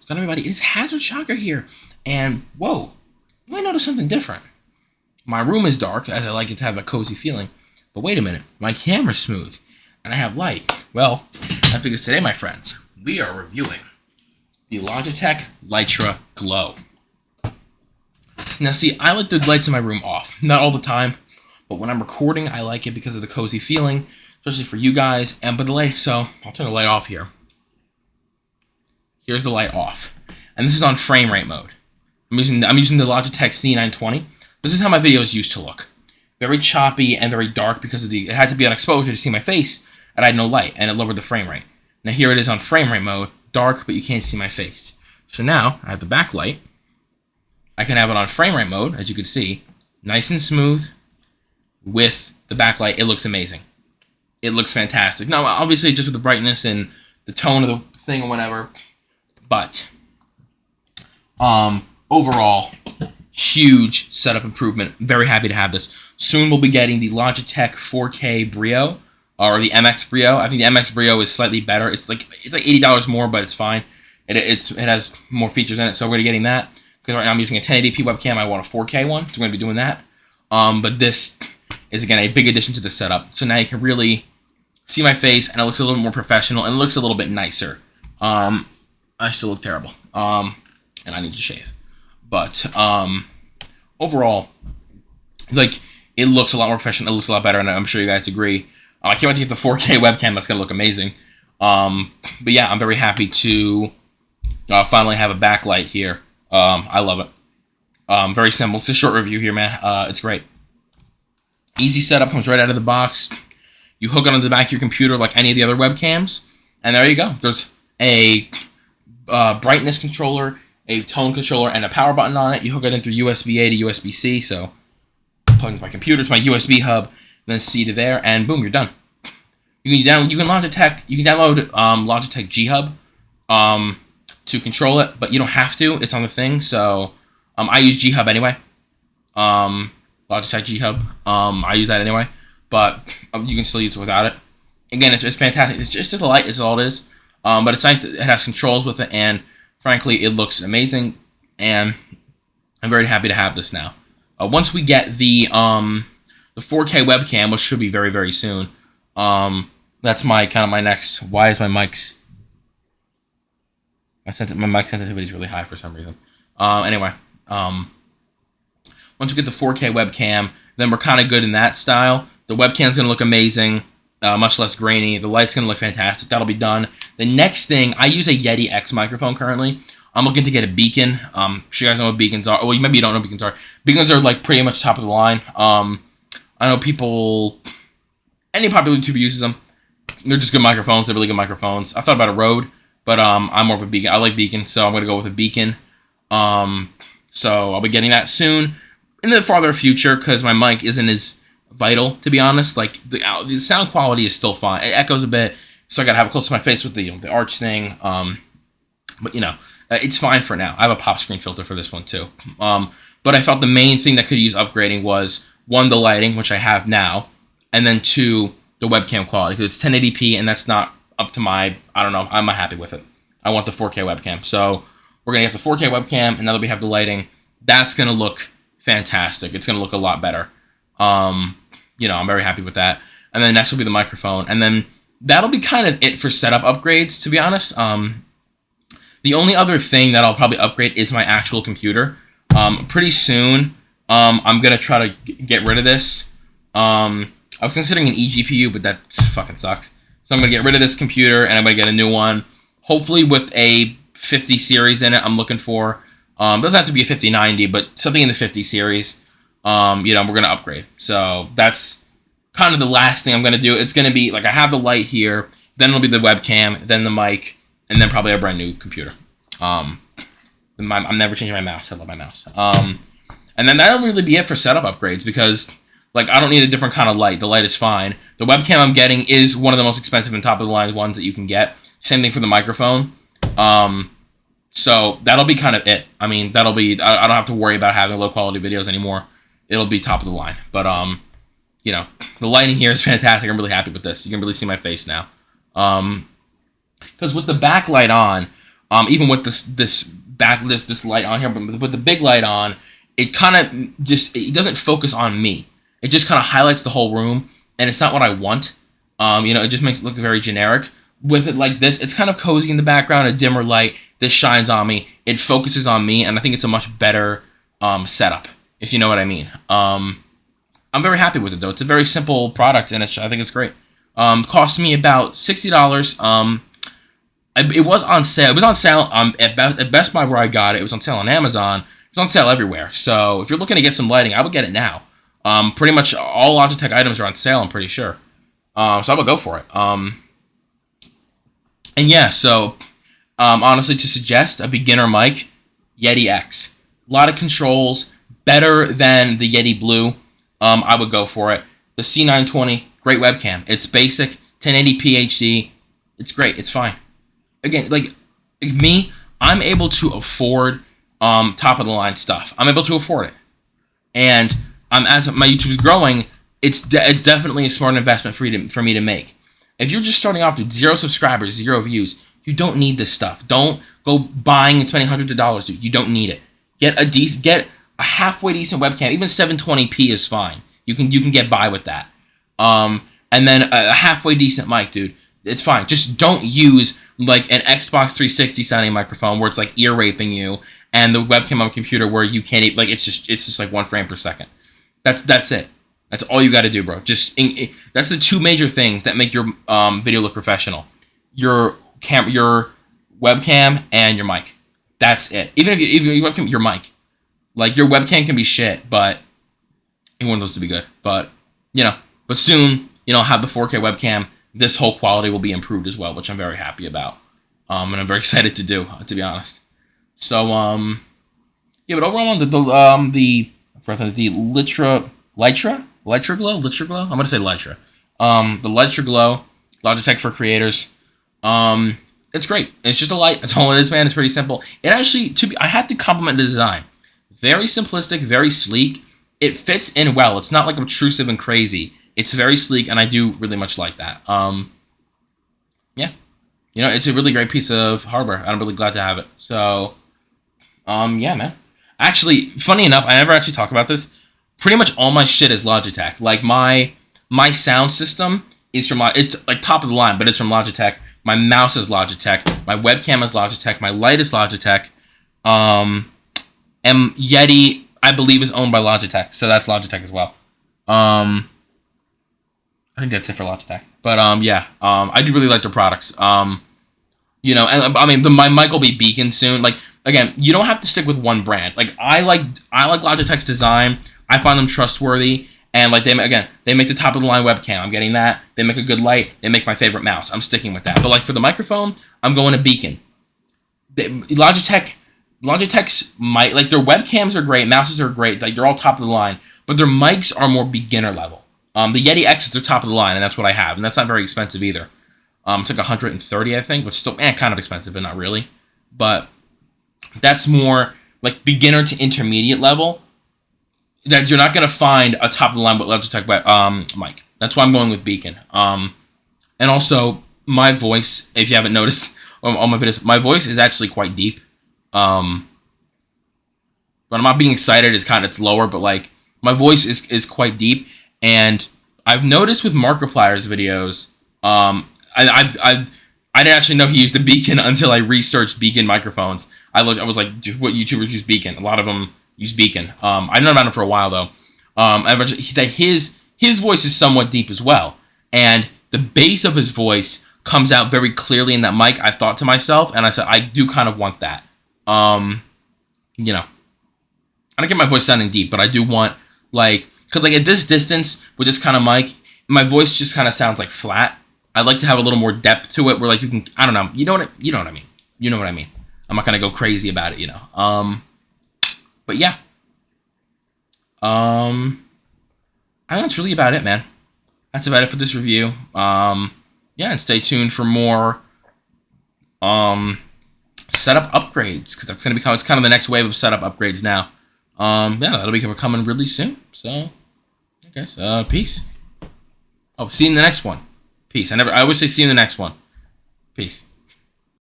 what's going on, everybody? It is Hazard Shocker here, and whoa, you might notice something different. My room is dark, as I like it to have a cozy feeling, but wait a minute, my camera's smooth, and I have light. Well, that's because today, my friends, we are reviewing the Logitech Litra Glow. Now see, I like the lights in my room off, not all the time, but when I'm recording, I like it because of the cozy feeling, especially for you guys, and but the light, so I'll turn the light off here. Here's the light off, and this is on frame rate mode. I'm using the Logitech C920. This is how my videos used to look. Very choppy and very dark because of it had to be on exposure to see my face, and I had no light, and it lowered the frame rate. Now here it is on frame rate mode, dark, but you can't see my face. So now I have the backlight. I can have it on frame rate mode, as you can see, nice and smooth. With the backlight, it looks amazing. It looks fantastic. Now, obviously, just with the brightness and the tone of the thing or whatever, but overall, huge setup improvement. Very happy to have this. Soon we'll be getting the Logitech 4K Brio, or the MX Brio. I think the MX Brio is slightly better. It's like $80 more, but it's fine. It has more features in it, so we're gonna be getting that. Because right now I'm using a 1080p webcam, I want a 4K one, so we're gonna be doing that. But this is again a big addition to the setup. So now you can really see my face, and it looks a little more professional, and it looks a little bit nicer. I still look terrible, and I need to shave. But overall, like, it looks a lot more professional. It looks a lot better, and I'm sure you guys agree. I can't wait to get the 4K webcam. That's gonna look amazing. But yeah, I'm very happy to finally have a backlight here. I love it. Very simple. It's a short review here, man. It's great. Easy setup, comes right out of the box. You hook it onto the back of your computer like any of the other webcams, and there you go. There's a brightness controller, a tone controller, and a power button on it. You hook it in through USB-A to USB-C, so plug into my computer, to my USB hub, then C to there, and boom, you're done. You can download Logitech G Hub to control it, but you don't have to. It's on the thing, so I use G Hub anyway. Logitech G Hub. I use that anyway, but you can still use it without it. Again, it's fantastic. It's just a light. It's all it is. But it's nice that it has controls with it, and frankly, it looks amazing. And I'm very happy to have this now. Once we get the 4K webcam, which should be very, very soon, that's my next. Why is my mic's my mic sensitivity is really high for some reason. Anyway, once we get the 4K webcam, then we're kind of good in that style. The webcam's going to look amazing, much less grainy. The light's going to look fantastic. That'll be done. The next thing, I use a Yeti X microphone currently. I'm looking to get a beacon. I'm sure you guys know what beacons are. Well, maybe you don't know what beacons are. Beacons are like pretty much top of the line. I know any popular YouTuber uses them. They're just good microphones. They're really good microphones. I thought about a Rode, but I'm more of a beacon. I like beacon, so I'm going to go with a beacon. So I'll be getting that soon in the farther future because my mic isn't as vital, to be honest. Like, the sound quality is still fine. It echoes a bit, so I got to have it close to my face with the arch thing. But, it's fine for now. I have a pop screen filter for this one, too. But I felt the main thing that could use upgrading was, one, the lighting, which I have now, and then two, the webcam quality, because it's 1080p, and that's not up to my, I don't know, I'm not happy with it. I want the 4K webcam. So we're going to get the 4K webcam, and now that we have the lighting, that's going to look fantastic. It's going to look a lot better. I'm very happy with that. And then next will be the microphone, and then that'll be kind of it for setup upgrades, to be honest. The only other thing that I'll probably upgrade is my actual computer. Pretty soon, I'm going to try to get rid of this. I was considering an eGPU, but that fucking sucks. So I'm going to get rid of this computer, and I'm going to get a new one. Hopefully with a 50 series in it, I'm looking for. Doesn't have to be a 5090, but something in the 50 series. We're going to upgrade. So that's kind of the last thing I'm going to do. It's going to be, like, I have the light here, then it'll be the webcam, then the mic, and then probably a brand new computer. I'm never changing my mouse. I love my mouse. And then that'll really be it for setup upgrades because, like, I don't need a different kind of light. The light is fine. The webcam I'm getting is one of the most expensive and top-of-the-line ones that you can get. Same thing for the microphone. So that'll be kind of it. I mean, I don't have to worry about having low-quality videos anymore. It'll be top of the line. But, the lighting here is fantastic. I'm really happy with this. You can really see my face now. Because with the backlight on, Even with this light on here, but with the big light on, it kind of it doesn't focus on me. It just kind of highlights the whole room, and it's not what I want. It just makes it look very generic. With it like this, it's kind of cozy in the background, a dimmer light. This shines on me. It focuses on me, and I think it's a much better setup, if you know what I mean. I'm very happy with it, though. It's a very simple product, and I think it's great. Cost me about $60. It was on sale. It was on sale at Best Buy where I got it. It was on sale on Amazon. It was on sale everywhere. So if you're looking to get some lighting, I would get it now. Pretty much all Logitech items are on sale, I'm pretty sure. So I would go for it. And yeah, so honestly, to suggest a beginner mic, Yeti X. A lot of controls, better than the Yeti Blue. I would go for it. The C920, great webcam. It's basic, 1080p HD. It's great. It's fine. Again, like me, I'm able to afford top of the line stuff. I'm able to afford it, and as my YouTube is growing, it's definitely a smart investment for me to make. If you're just starting off with 0 subscribers, 0 views, you don't need this stuff. Don't go buying and spending hundreds of dollars, dude. You don't need it. Get a halfway decent webcam. Even 720p is fine. You can get by with that. And then a halfway decent mic, dude. It's fine. Just don't use like an Xbox 360 sounding microphone where it's like ear raping you, and the webcam on a computer where you can't even, like it's just like 1 frame per second. That's it. That's all you got to do, bro. That's the 2 major things that make your video look professional: your webcam and your mic. That's it. Even if your webcam, your mic, like your webcam can be shit, but you want those to be good. But but soon, have the 4K webcam. This whole quality will be improved as well, which I'm very happy about, and I'm very excited to do, to be honest. So yeah, but overall, the Litra Glow. I'm gonna say Litra. The Litra Glow, Logitech for creators. It's great. It's just a light. That's all it is, man. It's pretty simple. It actually, I have to compliment the design. Very simplistic, very sleek. It fits in well. It's not like obtrusive and crazy. It's very sleek, and I do really much like that. Yeah, it's a really great piece of hardware. I'm really glad to have it. So, yeah, man. Actually, funny enough, I never actually talked about this. Pretty much all my shit is Logitech. Like my sound system is from it's like top of the line, but it's from Logitech. My mouse is Logitech. My webcam is Logitech. My light is Logitech. And Yeti, I believe, is owned by Logitech, so that's Logitech as well. I think that's it for Logitech. But yeah, I do really like their products. And I mean, my mic will be Beacon soon. Like, again, you don't have to stick with one brand. Like, I like Logitech's design. I find them trustworthy, and like they make the top of the line webcam. I'm getting that. They make a good light. They make my favorite mouse. I'm sticking with that. But like for the microphone, I'm going to Beacon. Logitech's mic, like their webcams are great, mouses are great. Like they're all top of the line, but their mics are more beginner level. The Yeti X is their top of the line, and that's what I have, and that's not very expensive either. It's like $130, I think, which still kind of expensive, but not really. But that's more like beginner to intermediate level. That you're not gonna find a top of the line with Logitech mic. That's why I'm going with Beacon. And also my voice, if you haven't noticed on my videos, my voice is actually quite deep. But I'm not being excited. It's lower, but like my voice is quite deep. And I've noticed with Markiplier's videos, I didn't actually know he used a Beacon until I researched Beacon microphones. I was like, what YouTubers use Beacon? A lot of them use Beacon. I've known about him for a while though. That his voice is somewhat deep as well, and the bass of his voice comes out very clearly in that mic. I've thought to myself, and I said I do kind of want that. I don't get my voice sounding deep, but I do want because at this distance with this kind of mic, my voice just kind of sounds like flat. I'd like to have a little more depth to it, where like you can, I don't know, you know what I mean. You know what I mean. I'm not gonna go crazy about it, But yeah, I think that's really about it, man. That's about it for this review. Yeah, and stay tuned for more setup upgrades, because that's gonna become, it's kind of the next wave of setup upgrades now. Yeah, that'll be coming really soon. So, I guess, peace. Oh, see you in the next one. Peace. I always say see you in the next one. Peace.